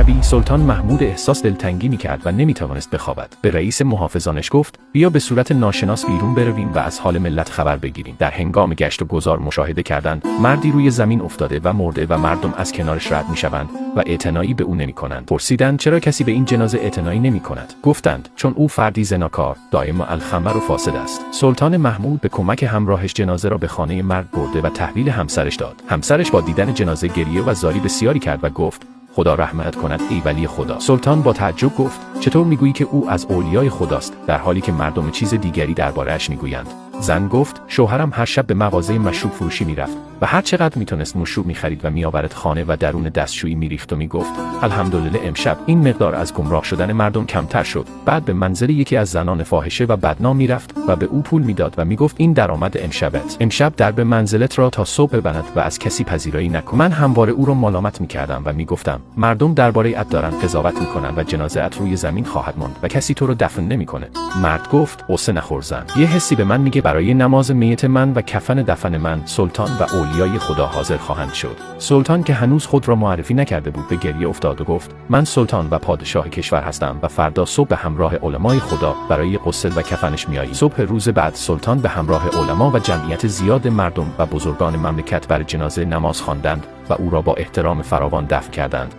شبی سلطان محمود احساس دلتنگی می‌کرد و نمی‌توانست بخوابد. به رئیس محافظانش گفت بیا به صورت ناشناس بیرون برویم و از حال ملت خبر بگیریم. در هنگام گشت و گذار مشاهده کردند مردی روی زمین افتاده و مرده و مردم از کنارش رد می‌شوند و اعتنایی به او نمی‌کنند. پرسیدند چرا کسی به این جنازه اعتنایی نمی‌کند؟ گفتند چون او فردی زناکار، دائم الخمر و فاسد است. سلطان محمود به کمک همراهش جنازه را به خانه مرد برده و تحویل همسرش داد. همسرش با دیدن جنازه گریه و زاری بسیاری کرد و گفت خدا رحمت کند ای ولی خدا. سلطان با تعجب گفت چطور میگویی که او از اولیای خداست در حالی که مردم چیز دیگری درباره‌اش میگویند؟ زن گفت شوهرم هر شب به مغازه مشروب فروشی میرفت و هر چقدر میتونست مشروب میخرید و میآورد خانه و درون دستشویی میریخت و میگفت الحمدلله امشب این مقدار از گمراه شدن مردم کمتر شد. بعد به منزل یکی از زنان فاحشه و بدنام میرفت و به او پول میداد و میگفت این درآمد امشبت. امشب درب منزلت را تا صبح ببند و از کسی پذیرایی نکن. من همواره او را ملامت میکردم و میگفتم مردم درباره ات دارن قضاوت میکنن و جنازه ات روی زمین خواهد ماند و کسی تو رو دفن نمیکنه. مرد گفت قصه نخور زن. یه حسی به من میگه برای نماز میت من و کفن دفن من سلطان و اولیای خدا حاضر خواهند شد. سلطان که هنوز خود را معرفی نکرده بود به گریه افتاد و گفت من سلطان و پادشاه کشور هستم و فردا صبح به همراه علمای خدا برای غسل و کفنش میایی. صبح روز بعد سلطان به همراه علما و جمعیت زیاد مردم و بزرگان مملکت بر جنازه نماز خواندند و او را با احترام فراوان دفن کردند.